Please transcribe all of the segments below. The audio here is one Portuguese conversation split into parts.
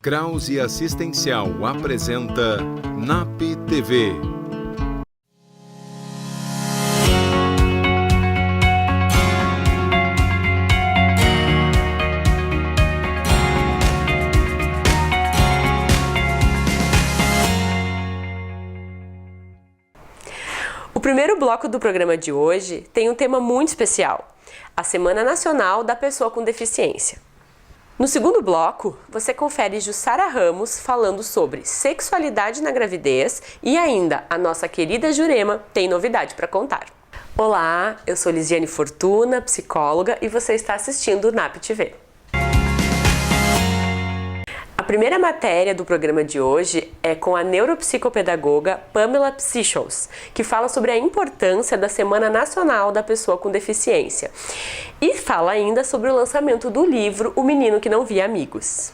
Krause Assistencial apresenta NAP TV. O primeiro bloco do programa de hoje tem um tema muito especial: a Semana Nacional da Pessoa com Deficiência. No segundo bloco, você confere Jussara Ramos falando sobre sexualidade na gravidez e ainda a nossa querida Jurema tem novidade para contar. Olá, eu sou Lisiane Fortuna, psicóloga, e você está assistindo o NAP TV. A primeira matéria do programa de hoje é com a neuropsicopedagoga Pamela Psichos, que fala sobre a importância da Semana Nacional da Pessoa com Deficiência e fala ainda sobre o lançamento do livro O Menino que Não Via Amigos.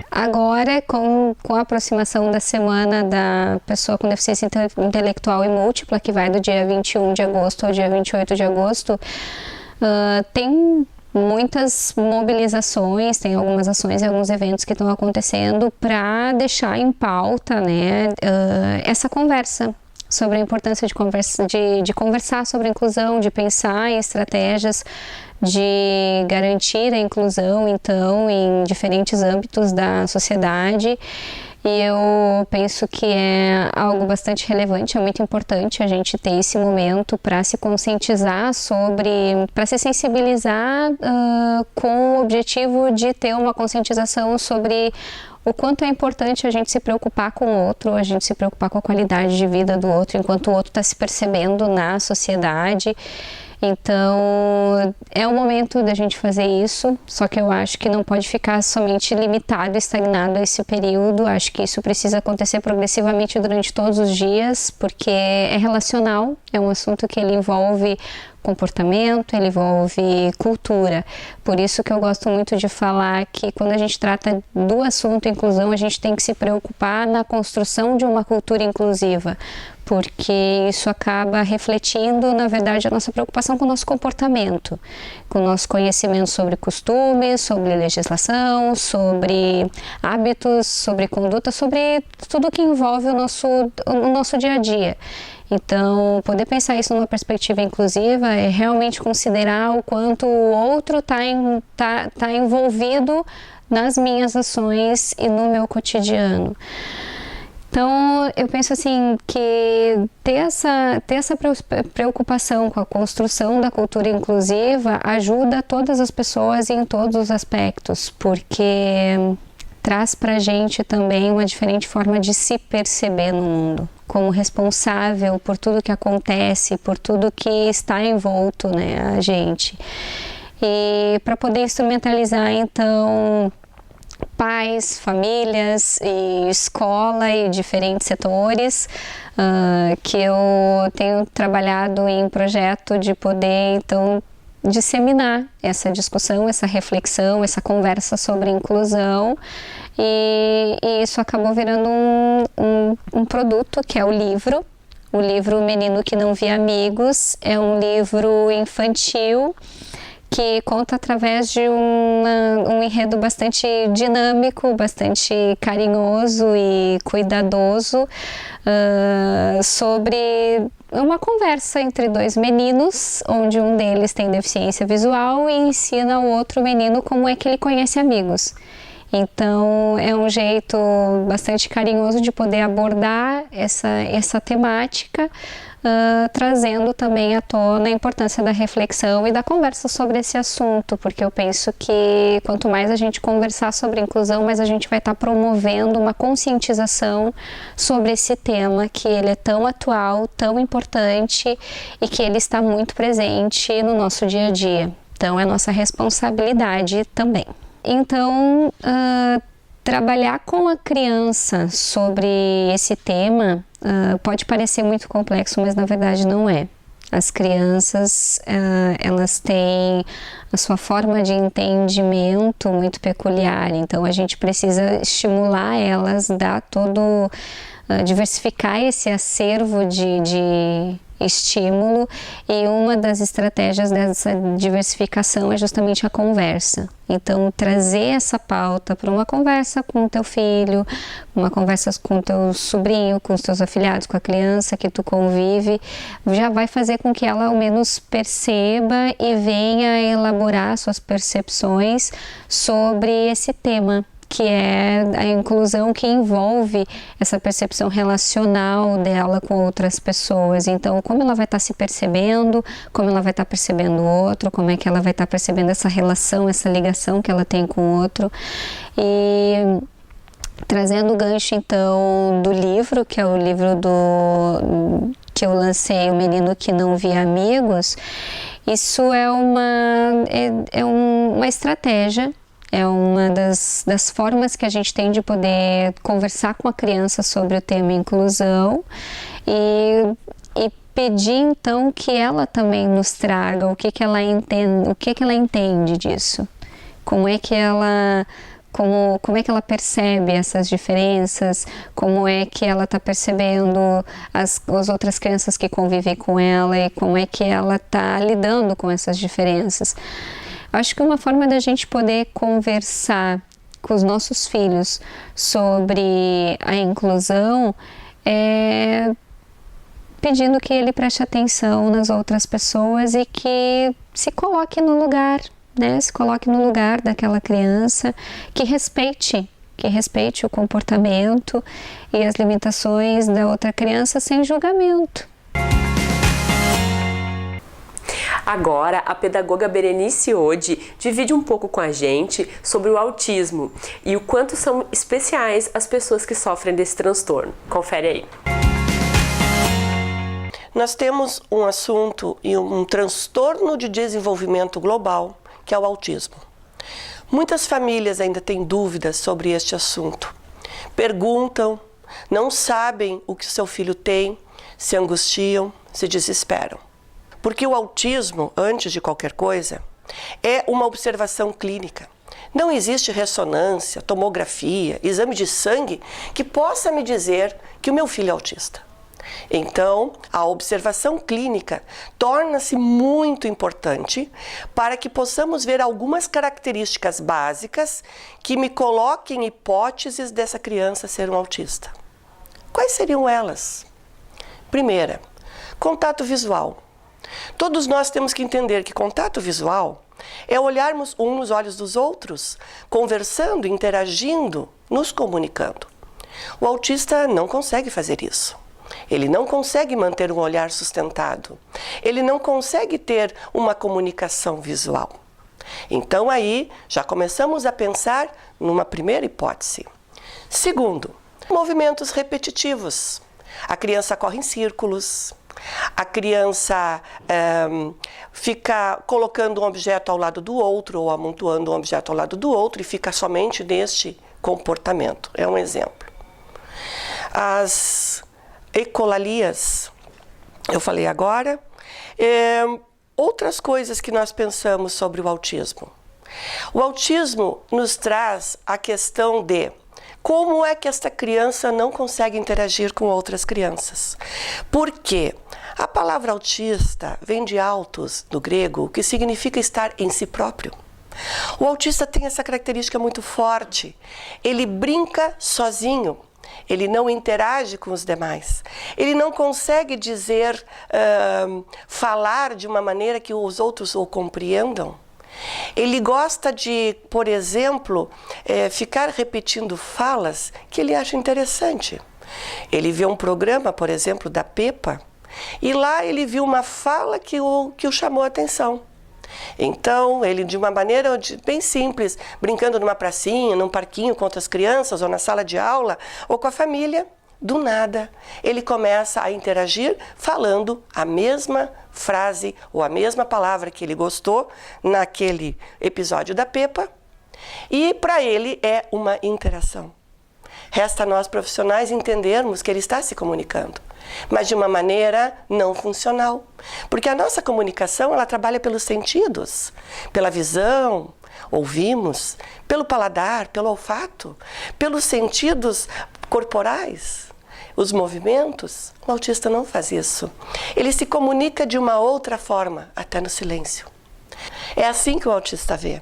Agora, com a aproximação da Semana da Pessoa com Deficiência Intelectual e Múltipla, que vai do dia 21 de agosto ao dia 28 de agosto, tem muitas mobilizações, tem algumas ações e alguns eventos que estão acontecendo para deixar em pauta, né, essa conversa sobre a importância de conversar sobre a inclusão, de pensar em estratégias de garantir a inclusão, então, em diferentes âmbitos da sociedade. E eu penso que é algo bastante relevante, é muito importante a gente ter esse momento para se conscientizar para se sensibilizar com o objetivo de ter uma conscientização sobre o quanto é importante a gente se preocupar com o outro, a gente se preocupar com a qualidade de vida do outro, enquanto o outro está se percebendo na sociedade. Então, é o momento da gente fazer isso, só que eu acho que não pode ficar somente limitado, estagnado a esse período. Acho que isso precisa acontecer progressivamente durante todos os dias, porque é relacional, é um assunto que ele envolve comportamento, ele envolve cultura. Por isso que eu gosto muito de falar que quando a gente trata do assunto inclusão, a gente tem que se preocupar na construção de uma cultura inclusiva, porque isso acaba refletindo, na verdade, a nossa preocupação com o nosso comportamento, com o nosso conhecimento sobre costumes, sobre legislação, sobre hábitos, sobre conduta, sobre tudo que envolve o nosso dia a dia. Então, poder pensar isso numa perspectiva inclusiva é realmente considerar o quanto o outro tá envolvido nas minhas ações e no meu cotidiano. Então, eu penso assim que ter essa preocupação com a construção da cultura inclusiva ajuda todas as pessoas em todos os aspectos, porque traz pra gente também uma diferente forma de se perceber no mundo, como responsável por tudo que acontece, por tudo que está envolto, né, a gente. E para poder instrumentalizar, então, pais, famílias e escola e diferentes setores, que eu tenho trabalhado em projeto de poder, então, disseminar essa discussão, essa reflexão, essa conversa sobre inclusão, e isso acabou virando um produto que é o livro O Menino que Não Via Amigos. É um livro infantil que conta através de um enredo bastante dinâmico, bastante carinhoso e cuidadoso, sobre uma conversa entre dois meninos, onde um deles tem deficiência visual e ensina o outro menino como é que ele conhece amigos. Então, é um jeito bastante carinhoso de poder abordar essa temática, trazendo também à tona a importância da reflexão e da conversa sobre esse assunto, porque eu penso que quanto mais a gente conversar sobre inclusão, mais a gente vai estar promovendo uma conscientização sobre esse tema, que ele é tão atual, tão importante e que ele está muito presente no nosso dia a dia. Então, é nossa responsabilidade também. Então, trabalhar com a criança sobre esse tema pode parecer muito complexo, mas na verdade não é. As crianças, elas têm a sua forma de entendimento muito peculiar, então a gente precisa estimular elas, diversificar esse acervo de estímulo, e uma das estratégias dessa diversificação é justamente a conversa. Então, trazer essa pauta para uma conversa com o teu filho, uma conversa com o teu sobrinho, com os teus afilhados, com a criança que tu convive, já vai fazer com que ela ao menos perceba e venha elaborar suas percepções sobre esse tema, que é a inclusão, que envolve essa percepção relacional dela com outras pessoas. Então, como ela vai estar se percebendo, como ela vai estar percebendo o outro, como é que ela vai estar percebendo essa relação, essa ligação que ela tem com o outro. E trazendo o gancho, então, do livro, que é o livro que eu lancei, O Menino que Não Via Amigos, isso é uma estratégia. É uma das formas que a gente tem de poder conversar com a criança sobre o tema inclusão e pedir então que ela também nos traga o que ela entende disso, como é que ela percebe essas diferenças, como é que ela está percebendo as outras crianças que convivem com ela e como é que ela está lidando com essas diferenças. Acho que uma forma da gente poder conversar com os nossos filhos sobre a inclusão é pedindo que ele preste atenção nas outras pessoas e que se coloque no lugar, né? Se coloque no lugar daquela criança, que respeite o comportamento e as limitações da outra criança sem julgamento. Agora, a pedagoga Berenice Ode divide um pouco com a gente sobre o autismo e o quanto são especiais as pessoas que sofrem desse transtorno. Confere aí. Nós temos um assunto e um transtorno de desenvolvimento global, que é o autismo. Muitas famílias ainda têm dúvidas sobre este assunto. Perguntam, não sabem o que seu filho tem, se angustiam, se desesperam. Porque o autismo, antes de qualquer coisa, é uma observação clínica. Não existe ressonância, tomografia, exame de sangue que possa me dizer que o meu filho é autista. Então, a observação clínica torna-se muito importante para que possamos ver algumas características básicas que me coloquem hipóteses dessa criança ser um autista. Quais seriam elas? Primeira, contato visual. Todos nós temos que entender que contato visual é olharmos um nos olhos dos outros, conversando, interagindo, nos comunicando. O autista não consegue fazer isso. Ele não consegue manter um olhar sustentado. Ele não consegue ter uma comunicação visual. Então aí já começamos a pensar numa primeira hipótese. Segundo, movimentos repetitivos. A criança corre em círculos. A criança fica colocando um objeto ao lado do outro ou amontoando um objeto ao lado do outro e fica somente neste comportamento. É um exemplo. As ecolalias, eu falei agora. Outras coisas que nós pensamos sobre o autismo. O autismo nos traz a questão de como é que esta criança não consegue interagir com outras crianças. Por quê? A palavra autista vem de autos, do grego, que significa estar em si próprio. O autista tem essa característica muito forte. Ele brinca sozinho. Ele não interage com os demais. Ele não consegue dizer, falar de uma maneira que os outros o compreendam. Ele gosta de, por exemplo, ficar repetindo falas que ele acha interessante. Ele vê um programa, por exemplo, da Peppa, e lá ele viu uma fala que o chamou a atenção. Então, ele de uma maneira bem simples, brincando numa pracinha, num parquinho com outras crianças, ou na sala de aula, ou com a família, do nada, ele começa a interagir falando a mesma frase ou a mesma palavra que ele gostou naquele episódio da Peppa, e para ele é uma interação. Resta a nós profissionais entendermos que ele está se comunicando, mas de uma maneira não funcional. Porque a nossa comunicação, ela trabalha pelos sentidos, pela visão, ouvimos, pelo paladar, pelo olfato, pelos sentidos corporais, os movimentos. O autista não faz isso. Ele se comunica de uma outra forma, até no silêncio. É assim que o autista vê.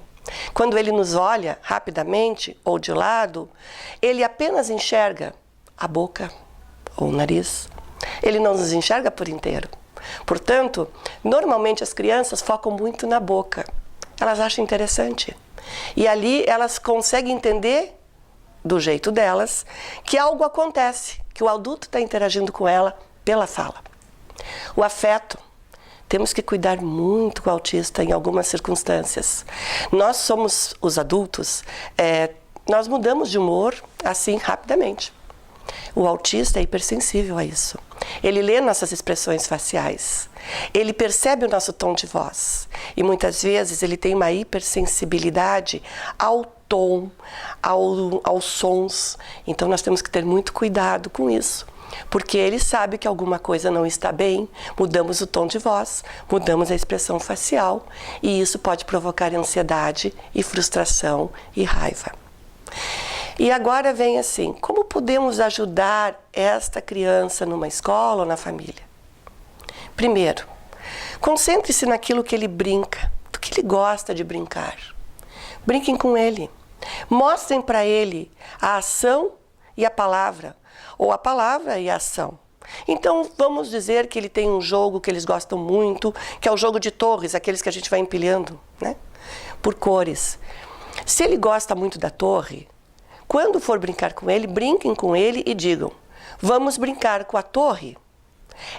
Quando ele nos olha rapidamente ou de lado, ele apenas enxerga a boca ou o nariz. Ele não nos enxerga por inteiro. Portanto, normalmente as crianças focam muito na boca. Elas acham interessante. E ali elas conseguem entender, do jeito delas, que algo acontece, que o adulto está interagindo com ela pela fala. O afeto. Temos que cuidar muito com o autista em algumas circunstâncias. Nós somos os adultos, nós mudamos de humor assim rapidamente. O autista é hipersensível a isso. Ele lê nossas expressões faciais. Ele percebe o nosso tom de voz. E muitas vezes ele tem uma hipersensibilidade ao tom, aos sons. Então nós temos que ter muito cuidado com isso. Porque ele sabe que alguma coisa não está bem, mudamos o tom de voz, mudamos a expressão facial, e isso pode provocar ansiedade e frustração e raiva. E agora vem assim, como podemos ajudar esta criança numa escola ou na família? Primeiro, concentre-se naquilo que ele brinca, do que ele gosta de brincar. Brinquem com ele. Mostrem para ele a ação e a palavra, ou a palavra e a ação. Então, vamos dizer que ele tem um jogo que eles gostam muito, que é o jogo de torres, aqueles que a gente vai empilhando, né? Por cores. Se ele gosta muito da torre, quando for brincar com ele, brinquem com ele e digam: vamos brincar com a torre.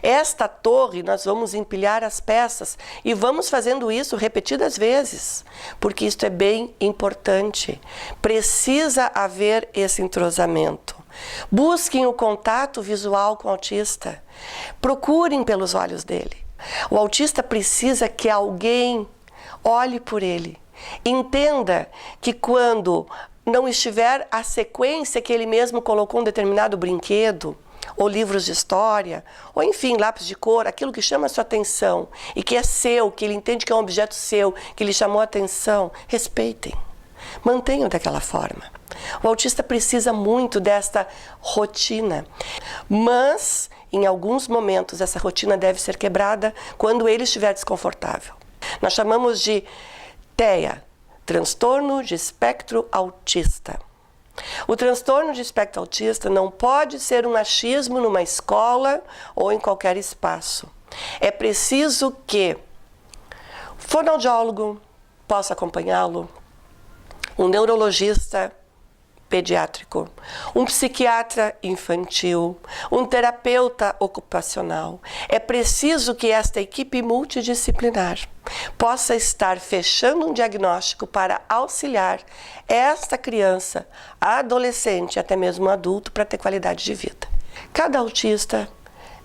Esta torre nós vamos empilhar as peças e vamos fazendo isso repetidas vezes, porque isso é bem importante. Precisa haver esse entrosamento. Busquem o contato visual com o autista. Procurem pelos olhos dele. O autista precisa que alguém olhe por ele. Entenda que quando não estiver a sequência que ele mesmo colocou um determinado brinquedo, ou livros de história, ou enfim, lápis de cor, aquilo que chama a sua atenção e que é seu, que ele entende que é um objeto seu, que lhe chamou a atenção, respeitem. Mantenham daquela forma. O autista precisa muito desta rotina, mas em alguns momentos essa rotina deve ser quebrada quando ele estiver desconfortável. Nós chamamos de TEA, transtorno de espectro autista. O transtorno de espectro autista não pode ser um achismo numa escola ou em qualquer espaço. É preciso que o fonoaudiólogo possa acompanhá-lo, um neurologista pediátrico, um psiquiatra infantil, um terapeuta ocupacional. É preciso que esta equipe multidisciplinar possa estar fechando um diagnóstico para auxiliar esta criança, adolescente, até mesmo adulto, para ter qualidade de vida. Cada autista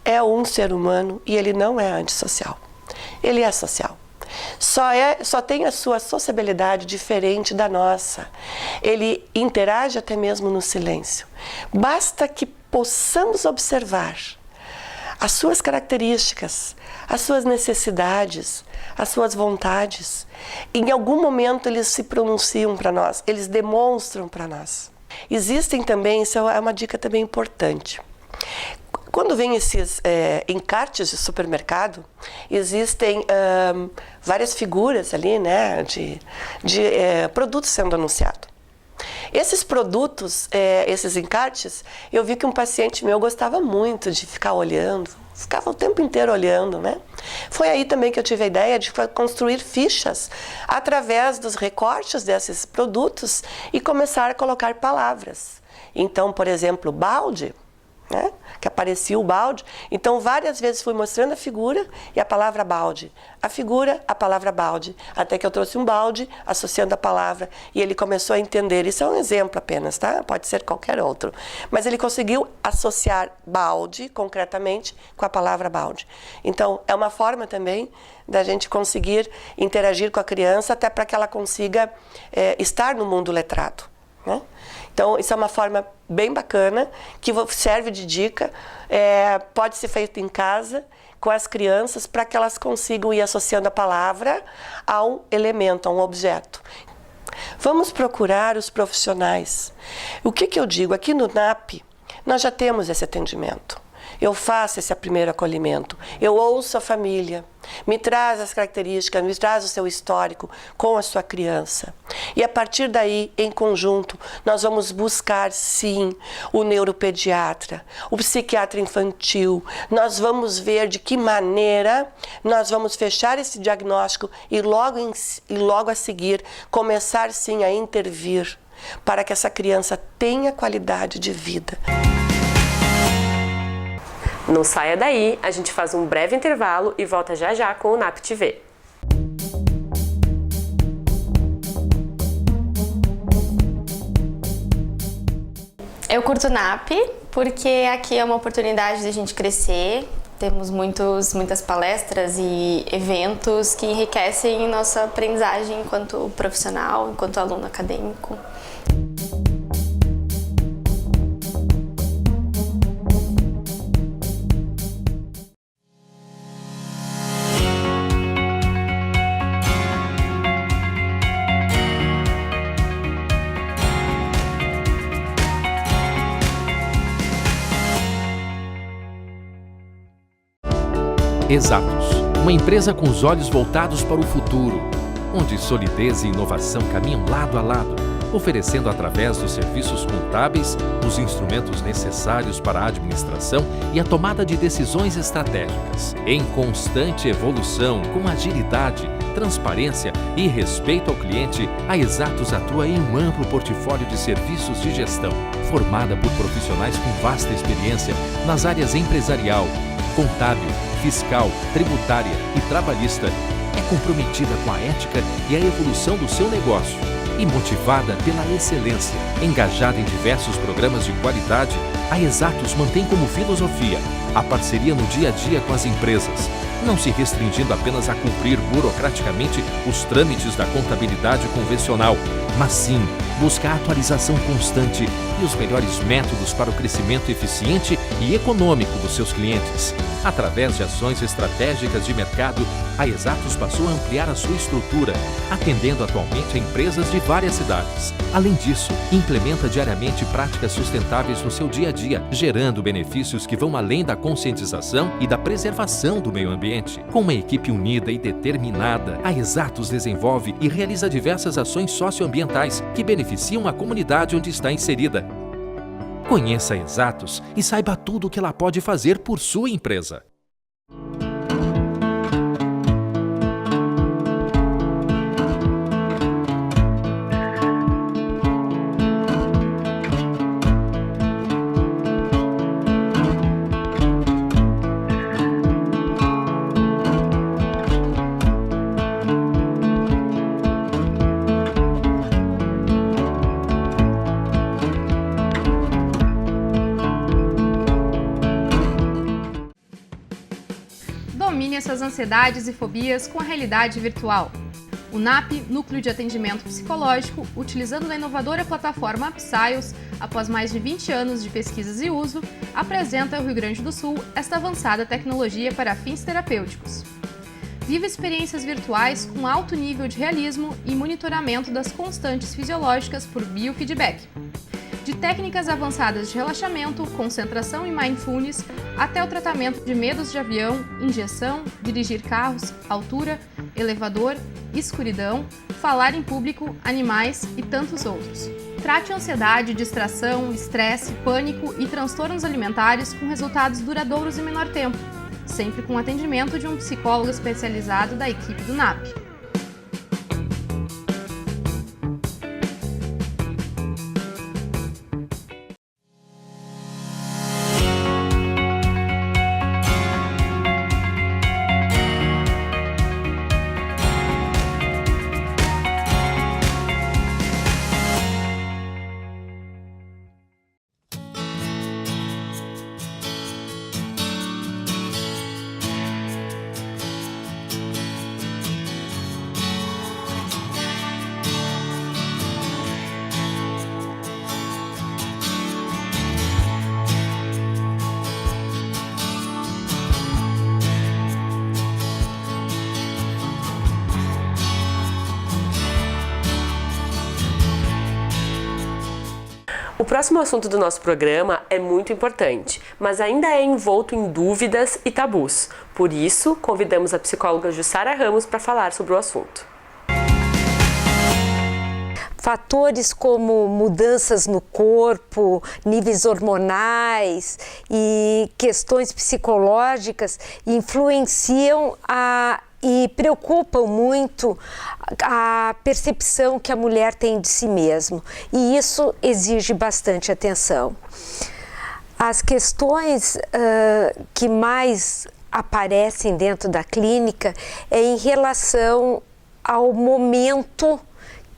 é um ser humano e ele não é antissocial. Ele é social. Só tem a sua sociabilidade diferente da nossa. Ele interage até mesmo no silêncio. Basta que possamos observar as suas características, as suas necessidades, as suas vontades. Em algum momento eles se pronunciam para nós, eles demonstram para nós. Existem também, isso é uma dica também importante. Quando vem esses encartes de supermercado, existem várias figuras ali, né, de produtos sendo anunciados. Esses produtos, esses encartes, eu vi que um paciente meu gostava muito de ficar olhando, ficava o tempo inteiro olhando, né? Foi aí também que eu tive a ideia de construir fichas através dos recortes desses produtos e começar a colocar palavras. Então, por exemplo, balde, né? Que aparecia o balde, então várias vezes fui mostrando a figura e a palavra balde, a figura, a palavra balde, até que eu trouxe um balde associando a palavra e ele começou a entender. Isso é um exemplo apenas, tá? Pode ser qualquer outro, mas ele conseguiu associar balde concretamente com a palavra balde. Então é uma forma também da gente conseguir interagir com a criança até para que ela consiga estar no mundo letrado. né? Então, isso é uma forma bem bacana, que serve de dica, pode ser feito em casa, com as crianças, para que elas consigam ir associando a palavra a um elemento, a um objeto. Vamos procurar os profissionais. O que eu digo? Aqui no NAP, nós já temos esse atendimento. Eu faço esse primeiro acolhimento, eu ouço a família, me traz as características, me traz o seu histórico com a sua criança. E a partir daí, em conjunto, nós vamos buscar, sim, o neuropediatra, o psiquiatra infantil. Nós vamos ver de que maneira nós vamos fechar esse diagnóstico e logo a seguir começar, sim, a intervir para que essa criança tenha qualidade de vida. Não saia daí, a gente faz um breve intervalo e volta já já com o NAP TV. Eu curto o NAP porque aqui é uma oportunidade de a gente crescer. Temos muitas palestras e eventos que enriquecem nossa aprendizagem enquanto profissional, enquanto aluno acadêmico. Exatos, uma empresa com os olhos voltados para o futuro, onde solidez e inovação caminham lado a lado, oferecendo através dos serviços contábeis os instrumentos necessários para a administração e a tomada de decisões estratégicas. Em constante evolução, com agilidade, transparência e respeito ao cliente, a Exatos atua em um amplo portfólio de serviços de gestão, formada por profissionais com vasta experiência nas áreas empresarial, contábil, fiscal, tributária e trabalhista. É comprometida com a ética e a evolução do seu negócio e motivada pela excelência. Engajada em diversos programas de qualidade, a Exatos mantém como filosofia a parceria no dia a dia com as empresas, não se restringindo apenas a cumprir burocraticamente os trâmites da contabilidade convencional, mas sim buscar a atualização constante e os melhores métodos para o crescimento eficiente e econômico dos seus clientes. Através de ações estratégicas de mercado, a Exatos passou a ampliar a sua estrutura, atendendo atualmente a empresas de várias cidades. Além disso, implementa diariamente práticas sustentáveis no seu dia a dia, gerando benefícios que vão além da conscientização e da preservação do meio ambiente. Com uma equipe unida e determinada, a Exatos desenvolve e realiza diversas ações socioambientais que beneficiam a comunidade onde está inserida. Conheça a Exatos e saiba tudo o que ela pode fazer por sua empresa. Domine suas ansiedades e fobias com a realidade virtual. O NAP, Núcleo de Atendimento Psicológico, utilizando a inovadora plataforma Psyos, após mais de 20 anos de pesquisas e uso, apresenta ao Rio Grande do Sul esta avançada tecnologia para fins terapêuticos. Viva experiências virtuais com alto nível de realismo e monitoramento das constantes fisiológicas por biofeedback. De técnicas avançadas de relaxamento, concentração e mindfulness, até o tratamento de medos de avião, injeção, dirigir carros, altura, elevador, escuridão, falar em público, animais e tantos outros. Trate ansiedade, distração, estresse, pânico e transtornos alimentares com resultados duradouros em menor tempo, sempre com atendimento de um psicólogo especializado da equipe do NAP. O próximo assunto do nosso programa é muito importante, mas ainda é envolto em dúvidas e tabus. Por isso, convidamos a psicóloga Jussara Ramos para falar sobre o assunto. Fatores como mudanças no corpo, níveis hormonais e questões psicológicas influenciam e preocupam muito a percepção que a mulher tem de si mesma, e isso exige bastante atenção. As questões que mais aparecem dentro da clínica é em relação ao momento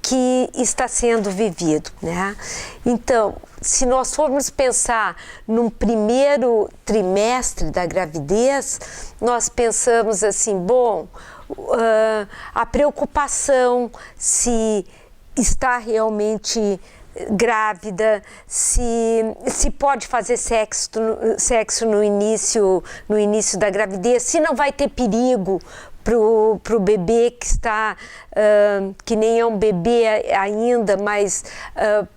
que está sendo vivido, né? Então, se nós formos pensar num primeiro trimestre da gravidez, nós pensamos assim, bom, a preocupação se está realmente grávida, se pode fazer sexo no início da gravidez, se não vai ter perigo pro bebê que está, que nem é um bebê ainda, mas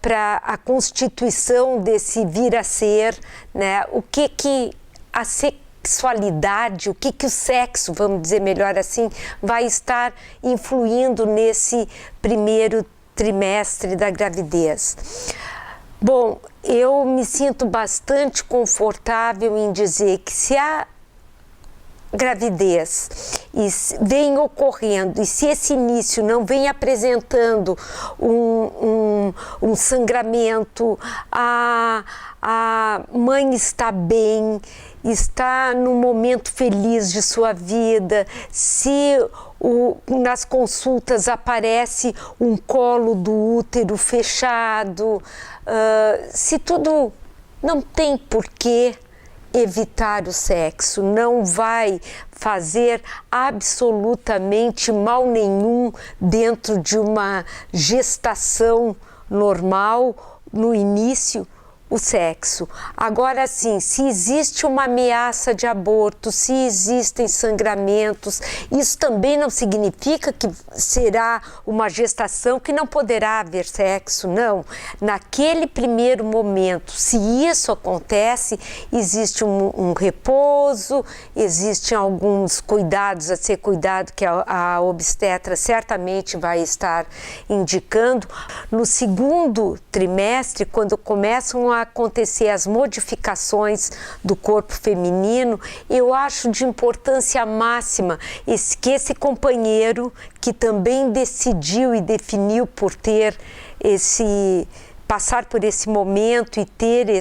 para a constituição desse vir a ser, né? O que a sexualidade, o que o sexo, vamos dizer melhor assim, vai estar influindo nesse primeiro trimestre da gravidez. Bom, eu me sinto bastante confortável em dizer que se a gravidez vem ocorrendo e se esse início não vem apresentando um sangramento, a mãe está bem, está num momento feliz de sua vida, se nas consultas aparece um colo do útero fechado, se tudo não tem porquê evitar o sexo, não vai fazer absolutamente mal nenhum dentro de uma gestação normal, no início, o sexo. Agora sim, se existe uma ameaça de aborto, se existem sangramentos, isso também não significa que será uma gestação que não poderá haver sexo, não. Naquele primeiro momento, se isso acontece, existe um repouso, existem alguns cuidados a ser cuidado que a obstetra certamente vai estar indicando. No segundo trimestre, quando começam a acontecer as modificações do corpo feminino, eu acho de importância máxima que esse companheiro que também decidiu e definiu por passar por esse momento e ter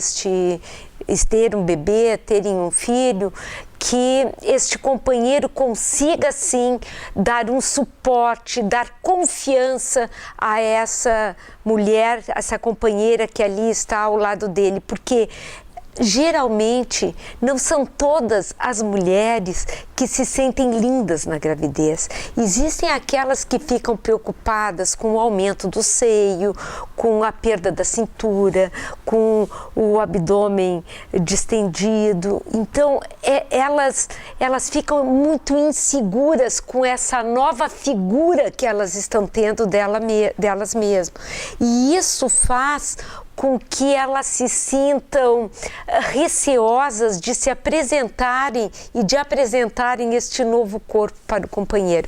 um bebê, terem um filho, que este companheiro consiga sim dar um suporte, dar confiança a essa mulher, essa companheira que ali está ao lado dele, porque geralmente não são todas as mulheres que se sentem lindas na gravidez. Existem aquelas que ficam preocupadas com o aumento do seio, com a perda da cintura, com o abdômen distendido. Então, elas ficam muito inseguras com essa nova figura que elas estão tendo delas mesmas. E isso faz com que elas se sintam receosas de se apresentarem e de apresentarem este novo corpo para o companheiro.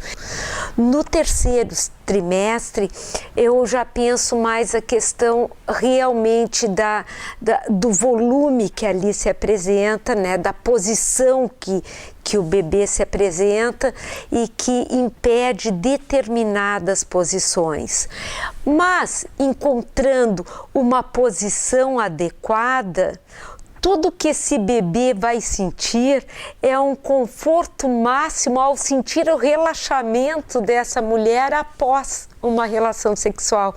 No terceiro trimestre, eu já penso mais a questão realmente do volume que ali se apresenta, né, da posição que o bebê se apresenta e que impede determinadas posições. Mas, encontrando uma posição adequada, tudo que esse bebê vai sentir é um conforto máximo ao sentir o relaxamento dessa mulher após uma relação sexual.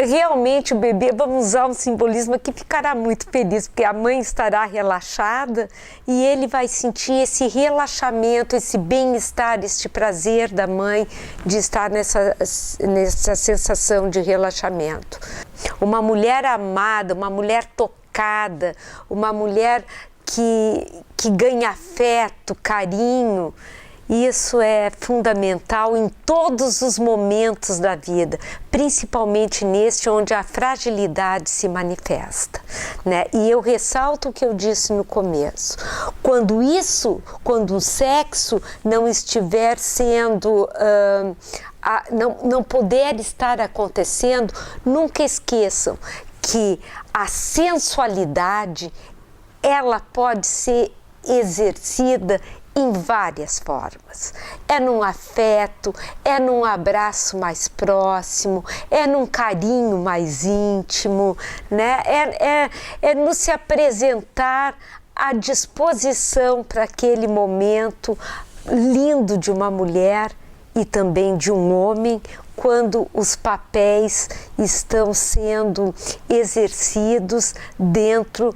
Realmente o bebê, vamos usar um simbolismo aqui, ficará muito feliz, porque a mãe estará relaxada e ele vai sentir esse relaxamento, esse bem-estar, este prazer da mãe de estar nessa sensação de relaxamento. Uma mulher amada, uma mulher tocada, uma mulher que ganha afeto, carinho, Isso é fundamental em todos os momentos da vida, principalmente neste onde a fragilidade se manifesta, né? E eu ressalto o que eu disse no começo. Quando o sexo não estiver sendo, não puder estar acontecendo, nunca esqueçam que a sensualidade, ela pode ser exercida em várias formas. É num afeto, é num abraço mais próximo, é num carinho mais íntimo, né? É no se apresentar à disposição para aquele momento lindo de uma mulher e também de um homem, quando os papéis estão sendo exercidos dentro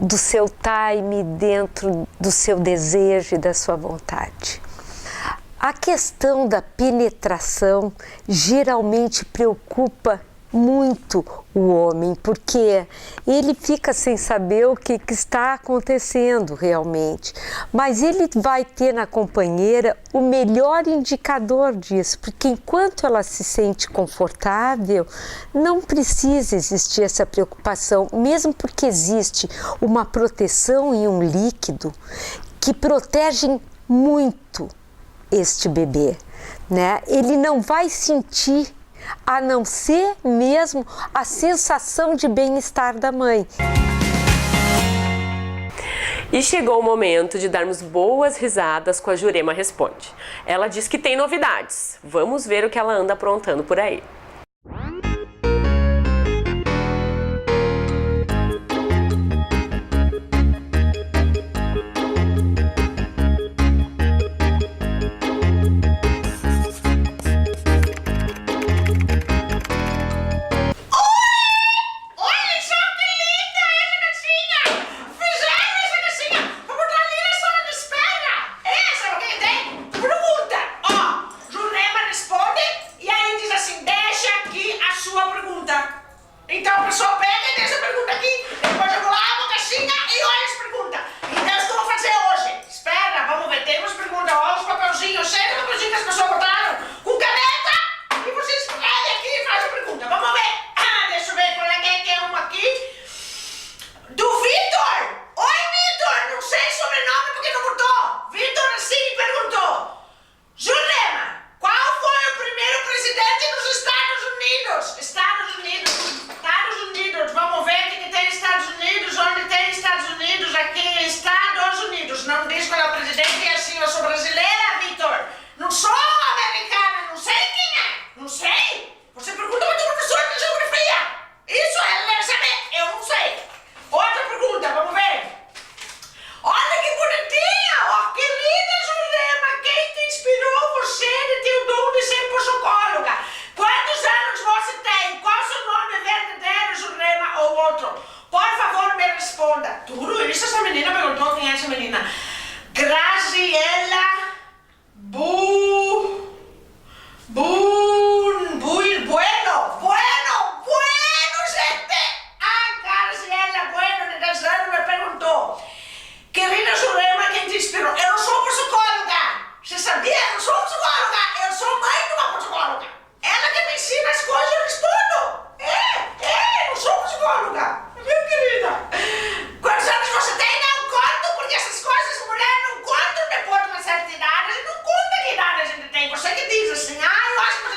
do seu time, dentro do seu desejo e da sua vontade. A questão da penetração geralmente preocupa muito o homem, porque ele fica sem saber o que está acontecendo realmente, mas ele vai ter na companheira o melhor indicador disso, porque enquanto ela se sente confortável, não precisa existir essa preocupação, mesmo porque existe uma proteção e um líquido que protegem muito este bebê, né? Ele não vai sentir, a não ser mesmo a sensação de bem-estar da mãe. E chegou o momento de darmos boas risadas com a Jurema Responde. Ela diz que tem novidades. Vamos ver o que ela anda aprontando por aí. Você que diz assim, eu acho que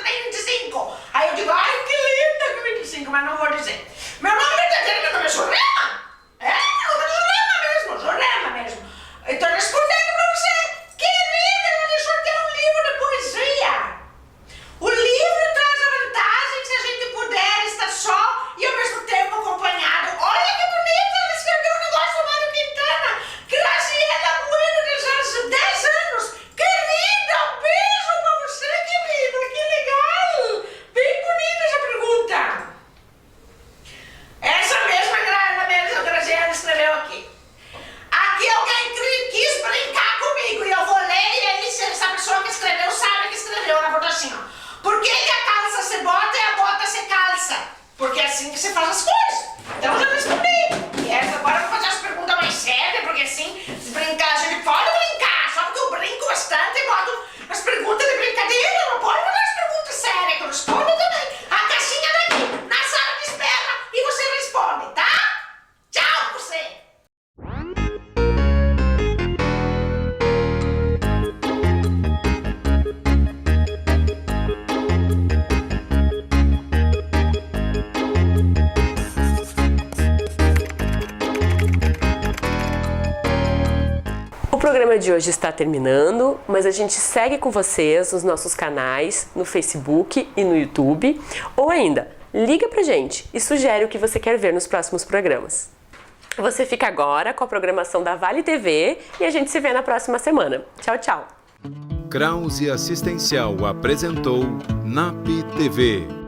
programa de hoje está terminando, mas a gente segue com vocês nos nossos canais, no Facebook e no YouTube, ou ainda, liga pra gente e sugere o que você quer ver nos próximos programas. Você fica agora com a programação da Vale TV e a gente se vê na próxima semana. Tchau, tchau! Krause Assistencial apresentou NAP TV.